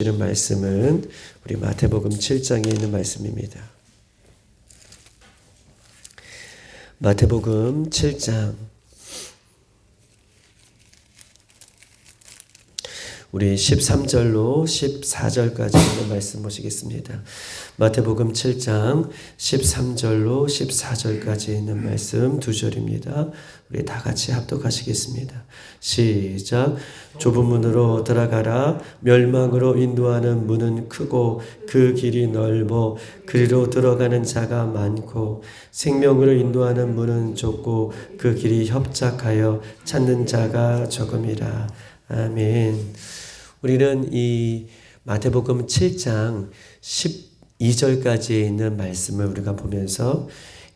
이런 말씀은 우리 마태복음 7장에 있는 말씀입니다. 마태복음 7장 우리 13절로 14절까지 있는 말씀 보시겠습니다. 마태복음 7장 13절로 14절까지 있는 말씀 두 절입니다. 우리 다 같이 합독하시겠습니다. 시작. 좁은 문으로 들어가라. 멸망으로 인도하는 문은 크고 그 길이 넓어 그리로 들어가는 자가 많고 생명으로 인도하는 문은 좁고 그 길이 협착하여 찾는 자가 적음이라. 아멘. 우리는 이 마태복음 7장 12절까지 있는 말씀을 우리가 보면서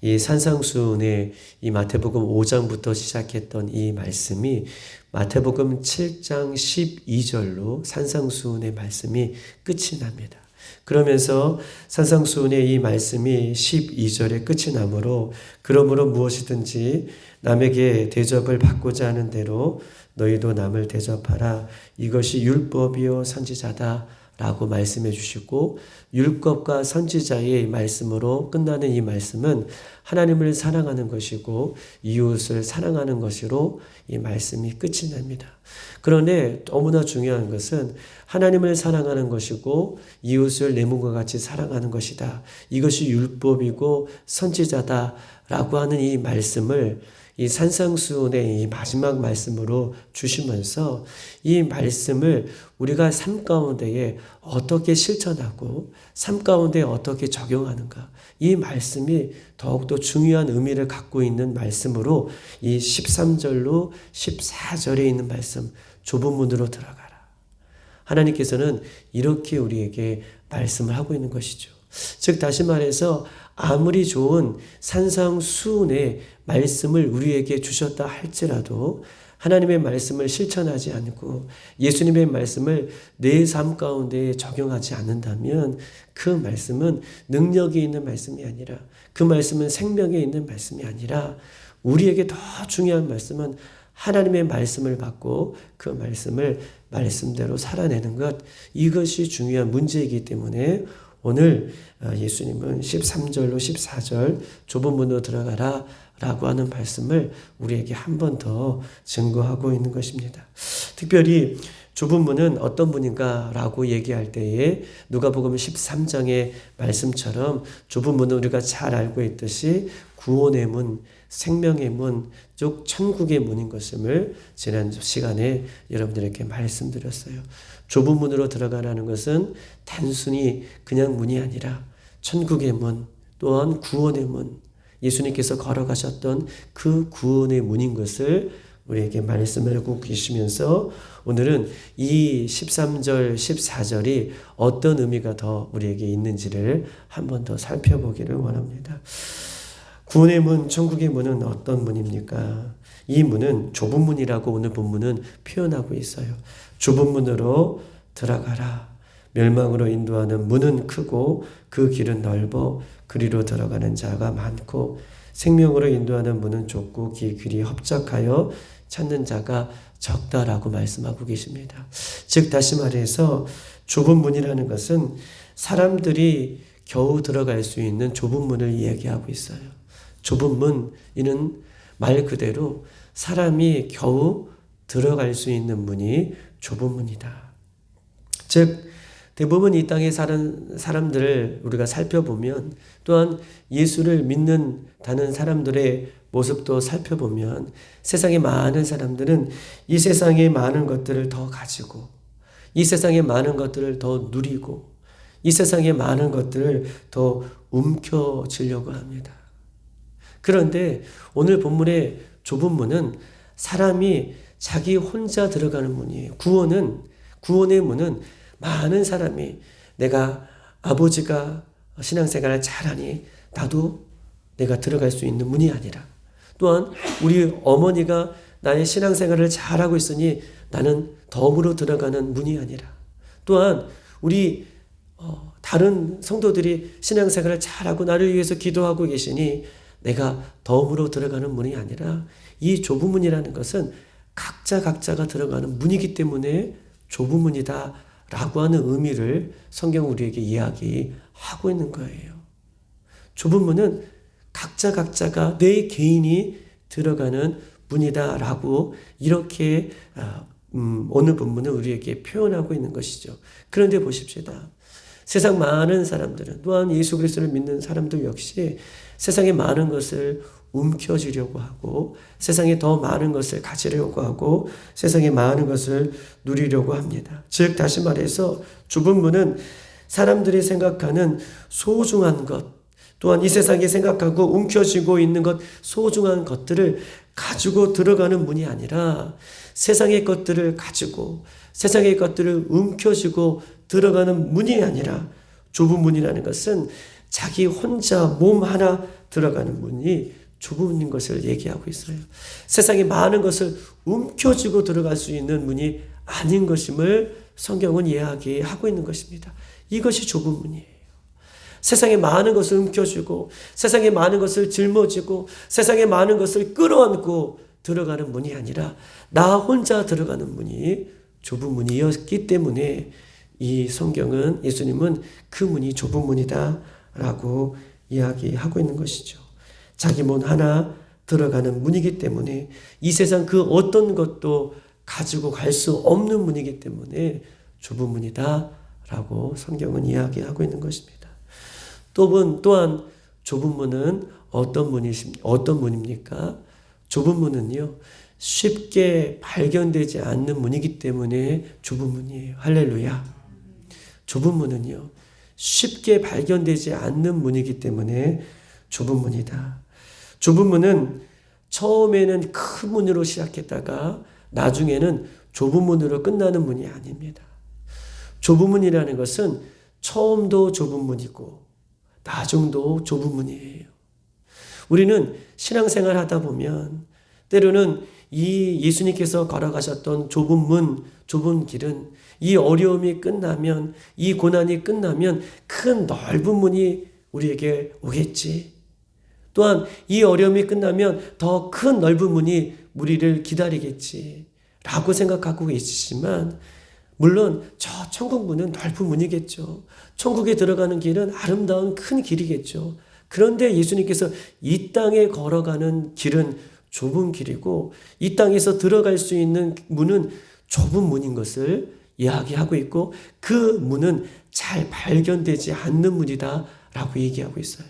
이 산상수훈의 이 마태복음 5장부터 시작했던 이 말씀이 마태복음 7장 12절로 산상수훈의 말씀이 끝이 납니다. 그러면서 산상수훈의 이 말씀이 12절에 끝이 나므로 그러므로 무엇이든지 남에게 대접을 받고자 하는 대로 너희도 남을 대접하라. 이것이 율법이요 선지자다 라고 말씀해 주시고 율법과 선지자의 말씀으로 끝나는 이 말씀은 하나님을 사랑하는 것이고 이웃을 사랑하는 것으로 이 말씀이 끝이 납니다. 그런데 너무나 중요한 것은 하나님을 사랑하는 것이고 이웃을 내 몸과 같이 사랑하는 것이다. 이것이 율법이고 선지자다 라고 하는 이 말씀을 이 산상수훈의 이 마지막 말씀으로 주시면서 이 말씀을 우리가 삶 가운데에 어떻게 실천하고 삶 가운데 어떻게 적용하는가, 이 말씀이 더욱더 중요한 의미를 갖고 있는 말씀으로 이 13절로 14절에 있는 말씀, 좁은 문으로 들어가라. 하나님께서는 이렇게 우리에게 말씀을 하고 있는 것이죠. 즉 다시 말해서 아무리 좋은 산상수훈의 말씀을 우리에게 주셨다 할지라도 하나님의 말씀을 실천하지 않고 예수님의 말씀을 내 삶 가운데 적용하지 않는다면 그 말씀은 능력이 있는 말씀이 아니라, 그 말씀은 생명에 있는 말씀이 아니라, 우리에게 더 중요한 말씀은 하나님의 말씀을 받고 그 말씀을 말씀대로 살아내는 것, 이것이 중요한 문제이기 때문에 오늘 예수님은 13절로 14절 좁은 문으로 들어가라 라고 하는 말씀을 우리에게 한 번 더 증거하고 있는 것입니다. 특별히 좁은 문은 어떤 문인가 라고 얘기할 때에 누가복음 13장의 말씀처럼 좁은 문은 우리가 잘 알고 있듯이 구원의 문, 생명의 문, 즉 천국의 문인 것을 지난 시간에 여러분들에게 말씀드렸어요. 좁은 문으로 들어가라는 것은 단순히 그냥 문이 아니라 천국의 문, 또한 구원의 문, 예수님께서 걸어가셨던 그 구원의 문인 것을 우리에게 말씀을 하고 계시면서 오늘은 이 13절, 14절이 어떤 의미가 더 우리에게 있는지를 한 번 더 살펴보기를 원합니다. 구원의 문, 천국의 문은 어떤 문입니까? 이 문은 좁은 문이라고 오늘 본문은 표현하고 있어요. 좁은 문으로 들어가라. 멸망으로 인도하는 문은 크고 그 길은 넓어 그리로 들어가는 자가 많고 생명으로 인도하는 문은 좁고 그 길이 협착하여 찾는 자가 적다라고 말씀하고 계십니다. 즉 다시 말해서 좁은 문이라는 것은 사람들이 겨우 들어갈 수 있는 좁은 문을 이야기하고 있어요. 좁은 문, 이는 말 그대로 사람이 겨우 들어갈 수 있는 문이 좁은 문이다. 즉 대부분 이 땅에 사는 사람들을 우리가 살펴보면, 또한 예수를 믿는다는 사람들의 모습도 살펴보면 세상에 많은 사람들은 이 세상의 많은 것들을 더 가지고 이 세상의 많은 것들을 더 누리고 이 세상의 많은 것들을 더 움켜쥐려고 합니다. 그런데 오늘 본문의 좁은 문은 사람이 자기 혼자 들어가는 문이에요. 구원의 문은 많은 사람이, 내가 아버지가 신앙생활을 잘하니 나도 내가 들어갈 수 있는 문이 아니라, 또한 우리 어머니가 나의 신앙생활을 잘하고 있으니 나는 덤으로 들어가는 문이 아니라, 또한 우리 다른 성도들이 신앙생활을 잘하고 나를 위해서 기도하고 계시니 내가 덤으로 들어가는 문이 아니라, 이 좁은 문이라는 것은 각자가 들어가는 문이기 때문에 좁은 문이다 라고 하는 의미를 성경 우리에게 이야기하고 있는 거예요. 좁은 문은 각자가 내 개인이 들어가는 문이다라고 이렇게 오늘 본문은 우리에게 표현하고 있는 것이죠. 그런데 보십시다. 세상 많은 사람들은 또한 예수 그리스도를 믿는 사람들 역시 세상의 많은 것을 움켜쥐려고 하고 세상에 더 많은 것을 가지려고 하고 세상의 많은 것을 누리려고 합니다. 즉 다시 말해서 좁은 문은 사람들이 생각하는 소중한 것 또한 이 세상에 생각하고 움켜쥐고 있는 것 소중한 것들을 가지고 들어가는 문이 아니라 세상의 것들을 가지고 세상의 것들을 움켜쥐고 들어가는 문이 아니라 좁은 문이라는 것은 자기 혼자 몸 하나 들어가는 문이 좁은 문인 것을 얘기하고 있어요. 세상에 많은 것을 움켜쥐고 들어갈 수 있는 문이 아닌 것임을 성경은 이야기하고 있는 것입니다. 이것이 좁은 문이에요. 세상에 많은 것을 움켜쥐고 세상에 많은 것을 짊어지고 세상에 많은 것을 끌어안고 들어가는 문이 아니라 나 혼자 들어가는 문이 좁은 문이었기 때문에 이 성경은 예수님은 그 문이 좁은 문이다라고 이야기하고 있는 것이죠. 자기 몸 하나 들어가는 문이기 때문에 이 세상 그 어떤 것도 가지고 갈 수 없는 문이기 때문에 좁은 문이다라고 성경은 이야기하고 있는 것입니다. 또한 좁은 문은 어떤 문입니까? 좁은 문은요, 쉽게 발견되지 않는 문이기 때문에 좁은 문이에요. 할렐루야. 좁은 문은요, 쉽게 발견되지 않는 문이기 때문에 좁은 문이다. 좁은 문은 처음에는 큰 문으로 시작했다가 나중에는 좁은 문으로 끝나는 문이 아닙니다. 좁은 문이라는 것은 처음도 좁은 문이고 나중도 좁은 문이에요. 우리는 신앙생활 하다 보면 때로는 이 예수님께서 걸어가셨던 좁은 문, 좁은 길은 이 어려움이 끝나면 이 고난이 끝나면 큰 넓은 문이 우리에게 오겠지. 또한 이 어려움이 끝나면 더 큰 넓은 문이 우리를 기다리겠지 라고 생각하고 계시지만 물론 저 천국 문은 넓은 문이겠죠. 천국에 들어가는 길은 아름다운 큰 길이겠죠. 그런데 예수님께서 이 땅에 걸어가는 길은 좁은 길이고 이 땅에서 들어갈 수 있는 문은 좁은 문인 것을 이야기하고 있고 그 문은 잘 발견되지 않는 문이다 라고 얘기하고 있어요.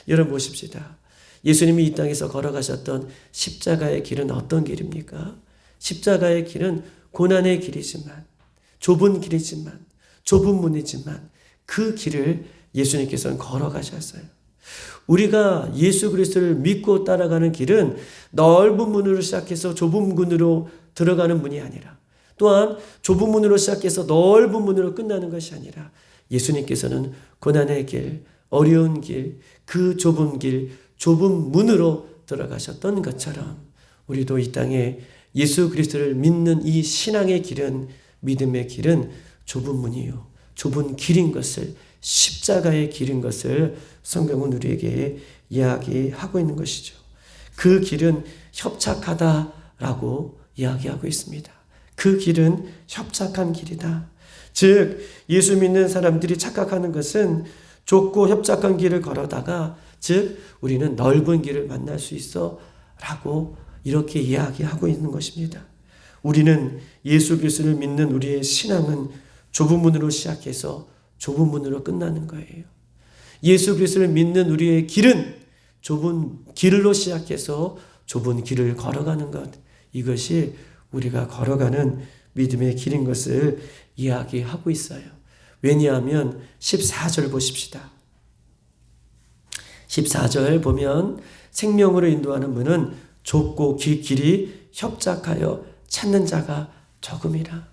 여러분 보십시다. 예수님이 이 땅에서 걸어가셨던 십자가의 길은 어떤 길입니까? 십자가의 길은 고난의 길이지만 좁은 길이지만 좁은 문이지만 그 길을 예수님께서는 걸어가셨어요. 우리가 예수 그리스도를 믿고 따라가는 길은 넓은 문으로 시작해서 좁은 문으로 들어가는 문이 아니라 또한 좁은 문으로 시작해서 넓은 문으로 끝나는 것이 아니라 예수님께서는 고난의 길, 어려운 길, 그 좁은 길, 좁은 문으로 들어가셨던 것처럼 우리도 이 땅에 예수 그리스도를 믿는 이 신앙의 길은 믿음의 길은 좁은 문이요. 좁은 길인 것을 십자가의 길인 것을 성경은 우리에게 이야기하고 있는 것이죠. 그 길은 협착하다라고 이야기하고 있습니다. 그 길은 협착한 길이다. 즉 예수 믿는 사람들이 착각하는 것은 좁고 협착한 길을 걸어다가 즉 우리는 넓은 길을 만날 수 있어 라고 이렇게 이야기하고 있는 것입니다. 우리는 예수 그리스도를 믿는 우리의 신앙은 좁은 문으로 시작해서 좁은 문으로 끝나는 거예요. 예수 그리스도를 믿는 우리의 길은 좁은 길로 시작해서 좁은 길을 걸어가는 것. 이것이 우리가 걸어가는 믿음의 길인 것을 이야기하고 있어요. 왜냐하면 14절 보십시다. 14절 보면 생명으로 인도하는 문은 좁고 길이 협착하여 찾는 자가 적음이라.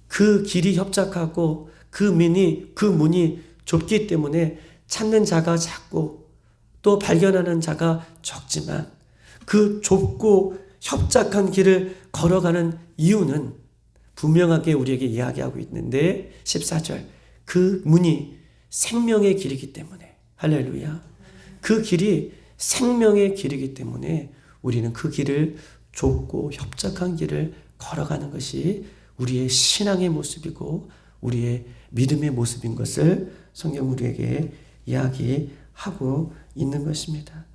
그 길이 협착하고 그 문이 좁기 때문에 찾는 자가 작고 또 발견하는 자가 적지만 그 좁고 협착한 길을 걸어가는 이유는 분명하게 우리에게 이야기하고 있는데 14절 그 문이 생명의 길이기 때문에 할렐루야. 그 길이 생명의 길이기 때문에 우리는 그 길을 좁고 협착한 길을 걸어가는 것이 우리의 신앙의 모습이고 우리의 믿음의 모습인 것을 성경 우리에게 이야기하고 있는 것입니다.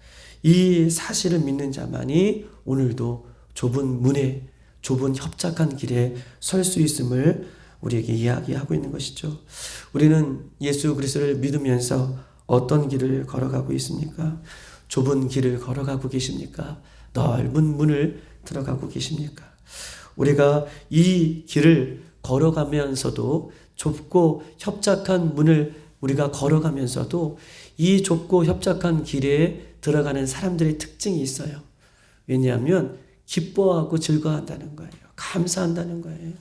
이 사실을 믿는 자만이 오늘도 좁은 문에, 좁은 협착한 길에 설 수 있음을 우리에게 이야기하고 있는 것이죠. 우리는 예수 그리스도를 믿으면서 어떤 길을 걸어가고 있습니까? 좁은 길을 걸어가고 계십니까? 넓은 문을 들어가고 계십니까? 우리가 이 길을 걸어가면서도 좁고 협착한 문을 우리가 걸어가면서도 이 좁고 협착한 길에 들어가는 사람들의 특징이 있어요. 왜냐하면 기뻐하고 즐거워한다는 거예요. 감사한다는 거예요.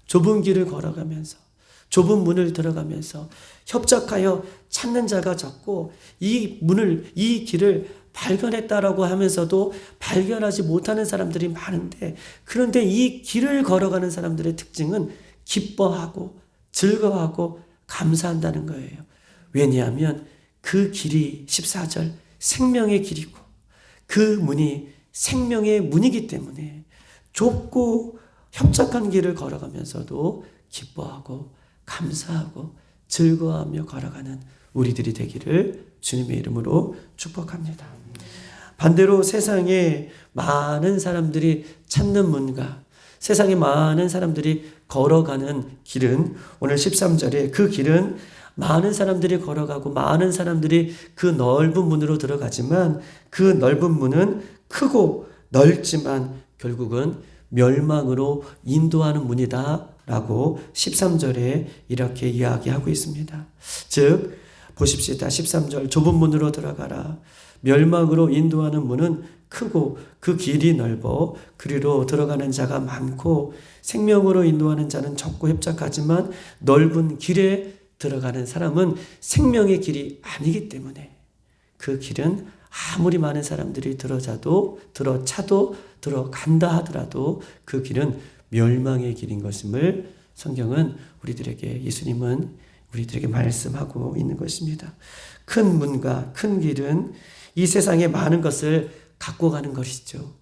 좁은 길을 걸어가면서, 좁은 문을 들어가면서 협착하여 찾는 자가 적고 이 길을 발견했다라고 하면서도 발견하지 못하는 사람들이 많은데, 그런데 이 길을 걸어가는 사람들의 특징은 기뻐하고 즐거워하고 감사한다는 거예요. 왜냐하면 그 길이 14절 생명의 길이고 그 문이 생명의 문이기 때문에 좁고 협착한 길을 걸어가면서도 기뻐하고 감사하고 즐거워하며 걸어가는 우리들이 되기를 주님의 이름으로 축복합니다. 반대로 세상에 많은 사람들이 찾는 문과 세상에 많은 사람들이 걸어가는 길은 오늘 13절에 그 길은 많은 사람들이 걸어가고 많은 사람들이 그 넓은 문으로 들어가지만 그 넓은 문은 크고 넓지만 결국은 멸망으로 인도하는 문이다 라고 13절에 이렇게 이야기하고 있습니다. 즉 보십시다. 13절 좁은 문으로 들어가라. 멸망으로 인도하는 문은 크고 그 길이 넓어 그리로 들어가는 자가 많고 생명으로 인도하는 자는 적고 협착하지만 넓은 길에 들어가는 사람은 생명의 길이 아니기 때문에 그 길은 아무리 많은 사람들이 들어차도 들어간다 하더라도 그 길은 멸망의 길인 것임을 성경은 예수님은 우리들에게 말씀하고 있는 것입니다. 큰 문과 큰 길은 이 세상에 많은 것을 갖고 가는 것이죠.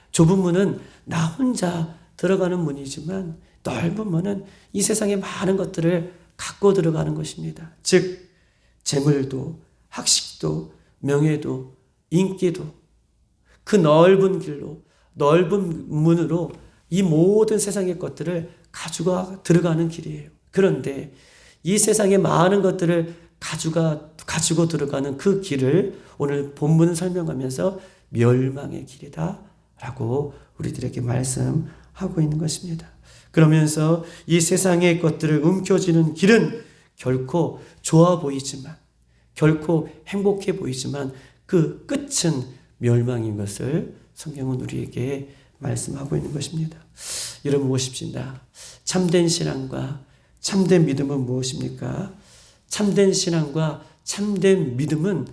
좁은 문은 나 혼자 들어가는 문이지만 넓은 문은 이 세상에 많은 것들을 갖고 들어가는 것입니다. 즉 재물도 학식도 명예도 인기도 그 넓은 길로 넓은 문으로 이 모든 세상의 것들을 가지고 들어가는 길이에요. 그런데 이 세상에 많은 것들을 가지고 들어가는 그 길을 오늘 본문을 설명하면서 멸망의 길이다 라고 우리들에게 말씀하고 있는 것입니다. 그러면서 이 세상의 것들을 움켜쥐는 길은 결코 좋아 보이지만 결코 행복해 보이지만 그 끝은 멸망인 것을 성경은 우리에게 말씀하고 있는 것입니다. 여러분 보십시다. 참된 신앙과 참된 믿음은 무엇입니까? 참된 신앙과 참된 믿음은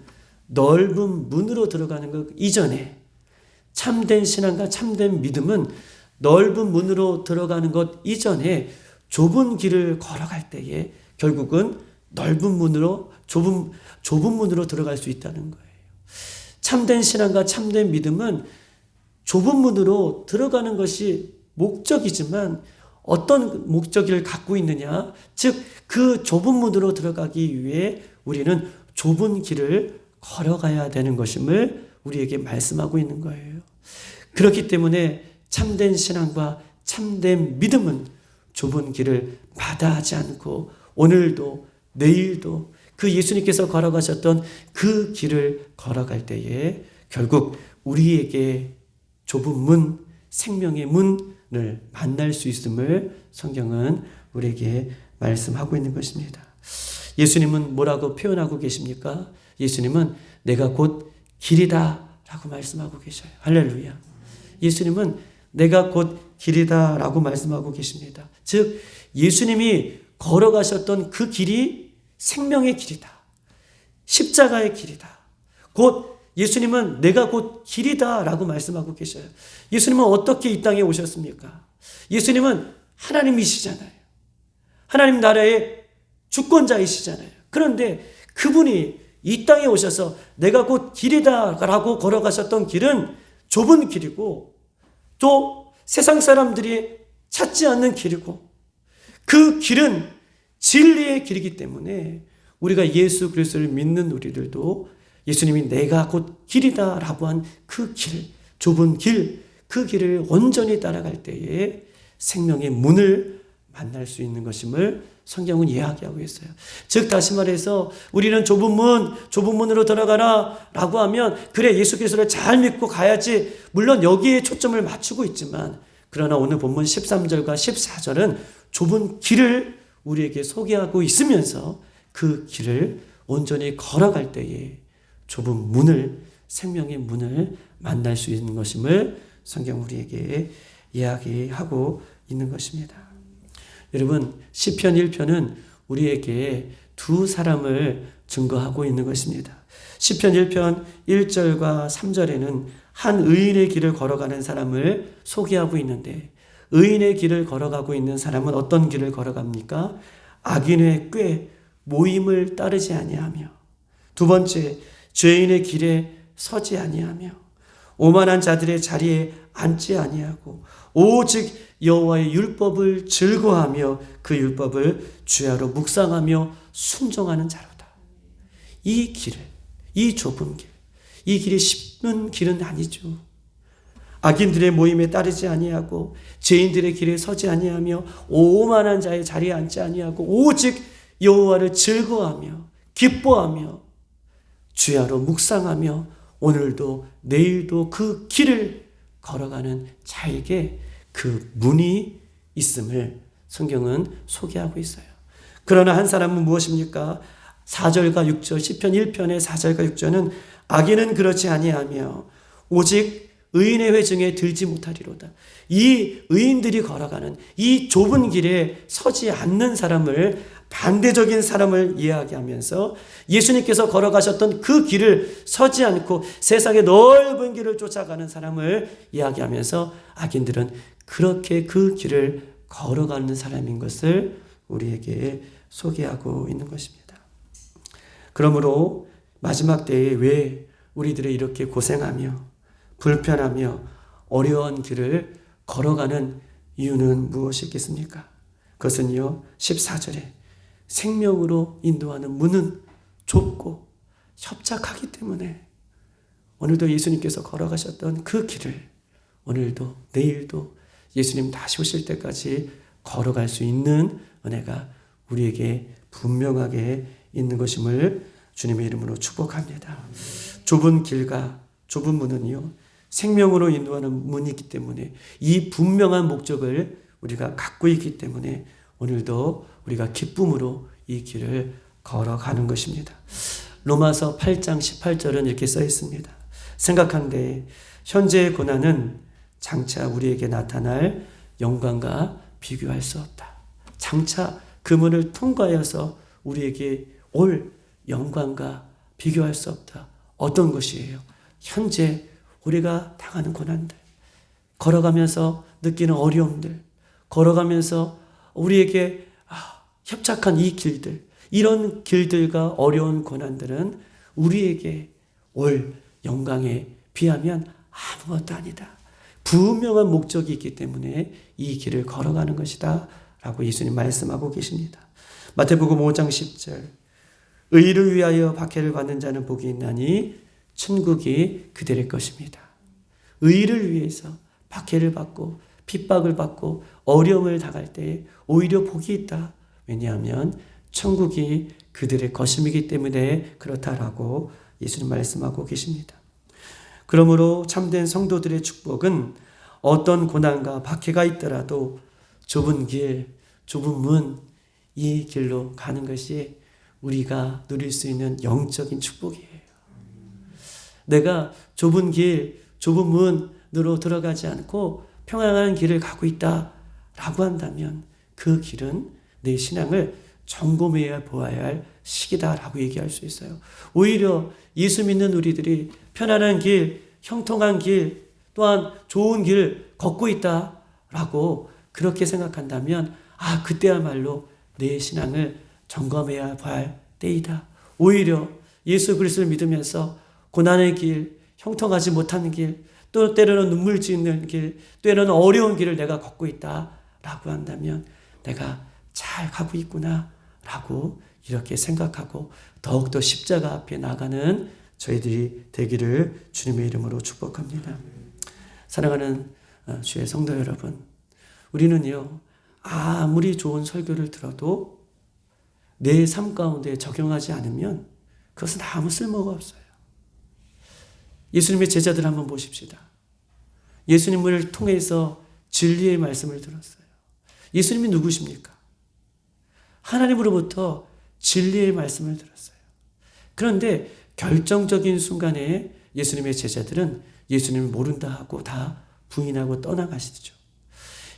넓은 문으로 들어가는 것 이전에 참된 신앙과 참된 믿음은 넓은 문으로 들어가는 것 이전에 좁은 길을 걸어갈 때에 결국은 넓은 문으로 좁은 문으로 들어갈 수 있다는 거예요. 참된 신앙과 참된 믿음은 좁은 문으로 들어가는 것이 목적이지만 어떤 목적을 갖고 있느냐? 즉 그 좁은 문으로 들어가기 위해 우리는 좁은 길을 걸어가야 되는 것임을 우리에게 말씀하고 있는 거예요. 그렇기 때문에 참된 신앙과 참된 믿음은 좁은 길을 마다하지 않고 오늘도 내일도 그 예수님께서 걸어가셨던 그 길을 걸어갈 때에 결국 우리에게 좁은 문, 생명의 문을 만날 수 있음을 성경은 우리에게 말씀하고 있는 것입니다. 예수님은 뭐라고 표현하고 계십니까? 예수님은 내가 곧 길이다 라고 말씀하고 계셔요. 할렐루야. 예수님은 내가 곧 길이다 라고 말씀하고 계십니다. 즉 예수님이 걸어가셨던 그 길이 생명의 길이다. 십자가의 길이다. 곧 예수님은 내가 곧 길이다 라고 말씀하고 계셔요. 예수님은 어떻게 이 땅에 오셨습니까? 예수님은 하나님이시잖아요. 하나님 나라의 주권자이시잖아요. 그런데 그분이 이 땅에 오셔서 내가 곧 길이다 라고 걸어가셨던 길은 좁은 길이고 또 세상 사람들이 찾지 않는 길이고 그 길은 진리의 길이기 때문에 우리가 예수 그리스도를 믿는 우리들도 예수님이 내가 곧 길이다 라고 한 그 길, 좁은 길, 그 길을 온전히 따라갈 때에 생명의 문을 만날 수 있는 것임을 성경은 이야기하고 있어요. 즉 다시 말해서 우리는 좁은 문으로 들어가라 라고 하면 그래 예수 그리스도를 잘 믿고 가야지, 물론 여기에 초점을 맞추고 있지만, 그러나 오늘 본문 13절과 14절은 좁은 길을 우리에게 소개하고 있으면서 그 길을 온전히 걸어갈 때에 좁은 문을, 생명의 문을 만날 수 있는 것임을 성경 우리에게 이야기하고 있는 것입니다. 여러분, 시편 1편은 우리에게 두 사람을 증거하고 있는 것입니다. 시편 1편 1절과 3절에는 한 의인의 길을 걸어가는 사람을 소개하고 있는데, 의인의 길을 걸어가고 있는 사람은 어떤 길을 걸어갑니까? 악인의 꾀, 모임을 따르지 아니하며, 두 번째, 죄인의 길에 서지 아니하며, 오만한 자들의 자리에 앉지 아니하고, 오직 여호와의 율법을 즐거워하며 그 율법을 주야로 묵상하며 순종하는 자로다. 이 길을, 이 좁은 길, 이 길이 쉽은 길은 아니죠. 악인들의 모임에 따르지 아니하고, 죄인들의 길에 서지 아니하며, 오만한 자의 자리에 앉지 아니하고, 오직 여호와를 즐거워하며 기뻐하며 주야로 묵상하며 오늘도 내일도 그 길을 걸어가는 자에게 그 문이 있음을 성경은 소개하고 있어요. 그러나 한 사람은 무엇입니까? 4절과 6절, 시편 1편의 4절과 6절은 악인은 그렇지 아니하며 오직 의인의 회중에 들지 못하리로다. 이 의인들이 걸어가는 이 좁은 길에 서지 않는 사람을, 반대적인 사람을 이야기하면서 예수님께서 걸어가셨던 그 길을 서지 않고 세상의 넓은 길을 쫓아가는 사람을 이야기하면서 악인들은 그렇게 그 길을 걸어가는 사람인 것을 우리에게 소개하고 있는 것입니다. 그러므로 마지막 때에 왜 우리들이 이렇게 고생하며 불편하며 어려운 길을 걸어가는 이유는 무엇이겠습니까? 그것은요, 14절에 생명으로 인도하는 문은 좁고 협착하기 때문에 오늘도 예수님께서 걸어가셨던 그 길을 오늘도 내일도 예수님 다시 오실 때까지 걸어갈 수 있는 은혜가 우리에게 분명하게 있는 것임을 주님의 이름으로 축복합니다. 좁은 길과 좁은 문은요, 생명으로 인도하는 문이기 때문에 이 분명한 목적을 우리가 갖고 있기 때문에 오늘도 우리가 기쁨으로 이 길을 걸어가는 것입니다. 로마서 8장 18절은 이렇게 써 있습니다. 생각한데 현재의 고난은 장차 우리에게 나타날 영광과 비교할 수 없다. 장차 그 문을 통과해서 우리에게 올 영광과 비교할 수 없다. 어떤 것이에요? 현재 우리가 당하는 고난들, 걸어가면서 느끼는 어려움들, 걸어가면서 우리에게 협착한 이 길들, 이런 길들과 어려운 고난들은 우리에게 올 영광에 비하면 아무것도 아니다. 분명한 목적이 있기 때문에 이 길을 걸어가는 것이다 라고 예수님 말씀하고 계십니다. 마태복음 5장 10절, 의를 위하여 박해를 받는 자는 복이 있나니 천국이 그들의 것입니다. 의를 위해서 박해를 받고 핍박을 받고 어려움을 당할 때 오히려 복이 있다. 왜냐하면 천국이 그들의 것임이기 때문에 그렇다라고 예수님 말씀하고 계십니다. 그러므로 참된 성도들의 축복은 어떤 고난과 박해가 있더라도 좁은 길, 좁은 문, 이 길로 가는 것이 우리가 누릴 수 있는 영적인 축복이에요. 내가 좁은 길, 좁은 문으로 들어가지 않고 평안한 길을 가고 있다라고 한다면 그 길은 내 신앙을 점검해야 보아야 할 시기다라고 얘기할 수 있어요. 오히려 예수 믿는 우리들이 편안한 길, 형통한 길, 또한 좋은 길 걷고 있다라고 그렇게 생각한다면 그때야말로 내 신앙을 점검해야 할 때이다. 오히려 예수 그리스도를 믿으면서 고난의 길, 형통하지 못하는 길, 또 때로는 눈물 짓는 길, 때로는 어려운 길을 내가 걷고 있다라고 한다면 내가 잘 가고 있구나 라고 이렇게 생각하고 더욱더 십자가 앞에 나가는 저희들이 되기를 주님의 이름으로 축복합니다. 사랑하는 주의 성도 여러분, 우리는요 아무리 좋은 설교를 들어도 내 삶 가운데 적용하지 않으면 그것은 아무 쓸모가 없어요. 예수님의 제자들 한번 보십시다. 예수님을 통해서 진리의 말씀을 들었어요. 예수님이 누구십니까? 하나님으로부터 진리의 말씀을 들었어요. 그런데 결정적인 순간에 예수님의 제자들은 예수님을 모른다 하고 다 부인하고 떠나가시죠.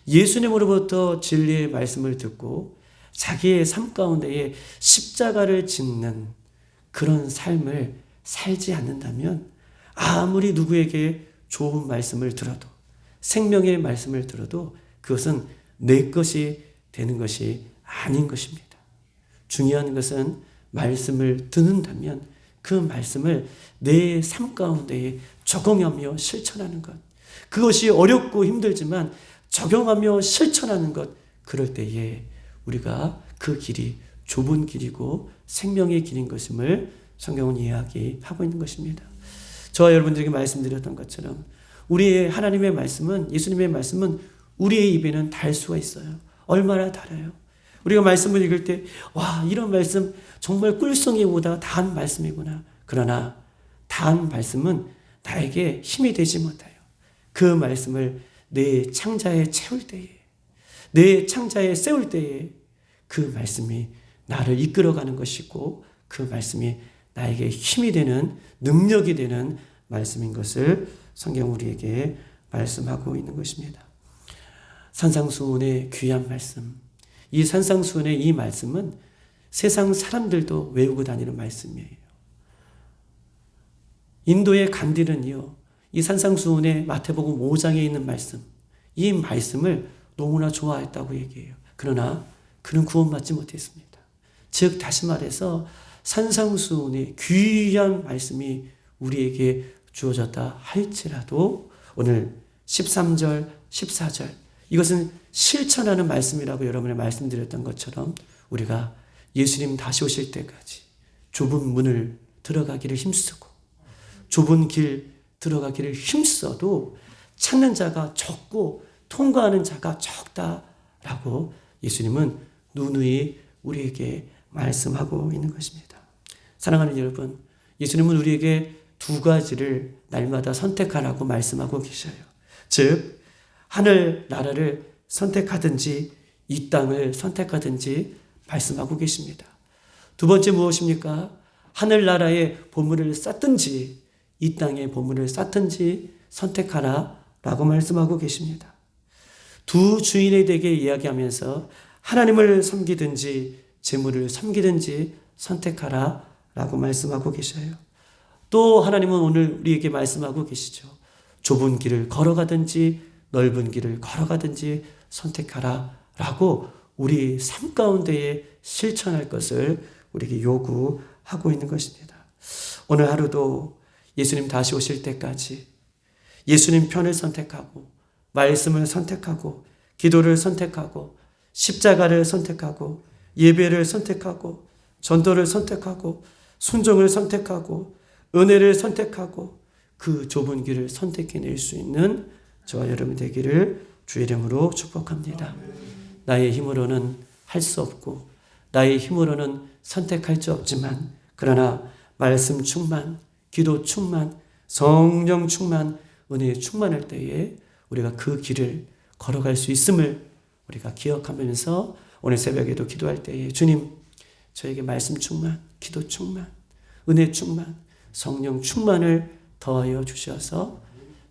예수님으로부터 진리의 말씀을 듣고 자기의 삶 가운데에 십자가를 짓는 그런 삶을 살지 않는다면 아무리 누구에게 좋은 말씀을 들어도 생명의 말씀을 들어도 그것은 내 것이 되는 것이 아닌 것입니다. 중요한 것은 말씀을 듣는다면 그 말씀을 내 삶 가운데에 적용하며 실천하는 것. 그것이 어렵고 힘들지만 적용하며 실천하는 것. 그럴 때에 우리가 그 길이 좁은 길이고 생명의 길인 것임을 성경은 이야기하고 있는 것입니다. 저와 여러분들에게 말씀드렸던 것처럼 우리의 하나님의 말씀은, 예수님의 말씀은 우리의 입에는 달 수가 있어요. 얼마나 달아요. 우리가 말씀을 읽을 때 와, 이런 말씀 정말 꿀송이보다 다한 말씀이구나. 그러나 다한 말씀은 나에게 힘이 되지 못해요. 그 말씀을 내 창자에 채울 때에, 내 창자에 세울 때에 그 말씀이 나를 이끌어가는 것이고 그 말씀이 나에게 힘이 되는, 능력이 되는 말씀인 것을 성경 우리에게 말씀하고 있는 것입니다. 산상수훈의 귀한 말씀, 이 산상수훈의 이 말씀은 세상 사람들도 외우고 다니는 말씀이에요. 인도의 간디는요, 이 산상수훈의 마태복음 5장에 있는 말씀, 이 말씀을 너무나 좋아했다고 얘기해요. 그러나 그는 구원받지 못했습니다. 즉 다시 말해서 산상수훈의 귀한 말씀이 우리에게 주어졌다 할지라도 오늘 13절, 14절 이것은 실천하는 말씀이라고 여러분에 말씀드렸던 것처럼 우리가 예수님 다시 오실 때까지 좁은 문을 들어가기를 힘쓰고 좁은 길 들어가기를 힘써도 찾는 자가 적고 통과하는 자가 적다라고 예수님은 누누이 우리에게 말씀하고 있는 것입니다. 사랑하는 여러분, 예수님은 우리에게 두 가지를 날마다 선택하라고 말씀하고 계셔요. 즉 하늘 나라를 선택하든지 이 땅을 선택하든지 말씀하고 계십니다. 두 번째 무엇입니까? 하늘 나라의 보물을 쌓든지 이 땅의 보물을 쌓든지 선택하라 라고 말씀하고 계십니다. 두 주인에게 이야기하면서 하나님을 섬기든지 재물을 섬기든지 선택하라 라고 말씀하고 계셔요. 또 하나님은 오늘 우리에게 말씀하고 계시죠. 좁은 길을 걸어가든지 넓은 길을 걸어가든지 선택하라 라고 우리 삶 가운데에 실천할 것을 우리에게 요구하고 있는 것입니다. 오늘 하루도 예수님 다시 오실 때까지 예수님 편을 선택하고 말씀을 선택하고 기도를 선택하고 십자가를 선택하고 예배를 선택하고 전도를 선택하고 순종을 선택하고 은혜를 선택하고 그 좁은 길을 선택해낼 수 있는 저와 여러분 되기를 주의 이름으로 축복합니다. 나의 힘으로는 할 수 없고 나의 힘으로는 선택할 수 없지만 그러나 말씀 충만, 기도 충만, 성령 충만, 은혜 충만할 때에 우리가 그 길을 걸어갈 수 있음을 우리가 기억하면서 오늘 새벽에도 기도할 때에 주님 저에게 말씀 충만, 기도 충만, 은혜 충만, 성령 충만을 더하여 주셔서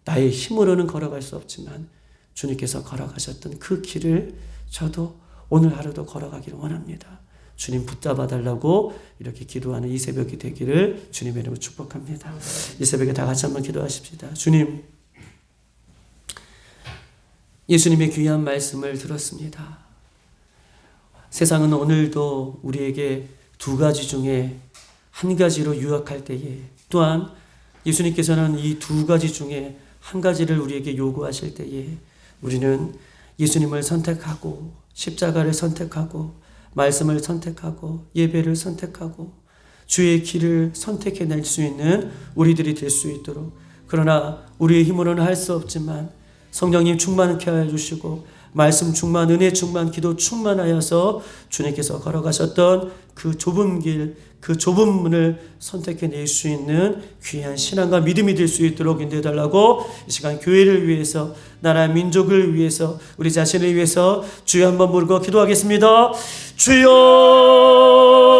나의 힘으로는 걸어갈 수 없지만 주님께서 걸어가셨던 그 길을 저도 오늘 하루도 걸어가기를 원합니다. 주님 붙잡아 달라고 이렇게 기도하는 이 새벽이 되기를 주님의 이름으로 축복합니다. 이 새벽에 다 같이 한번 기도하십시다. 주님, 예수님의 귀한 말씀을 들었습니다. 세상은 오늘도 우리에게 두 가지 중에 한 가지로 유혹할 때에 또한 예수님께서는 이 두 가지 중에 한 가지를 우리에게 요구하실 때에 우리는 예수님을 선택하고 십자가를 선택하고 말씀을 선택하고 예배를 선택하고 주의 길을 선택해낼 수 있는 우리들이 될 수 있도록, 그러나 우리의 힘으로는 할 수 없지만 성령님 충만케 하여 주시고 말씀 충만, 은혜 충만, 기도 충만하여서 주님께서 걸어가셨던 그 좁은 길, 그 좁은 문을 선택해낼 수 있는 귀한 신앙과 믿음이 될 수 있도록 인도해달라고 이 시간 교회를 위해서, 나라 민족을 위해서, 우리 자신을 위해서 주여 한번 부르고 기도하겠습니다. 주여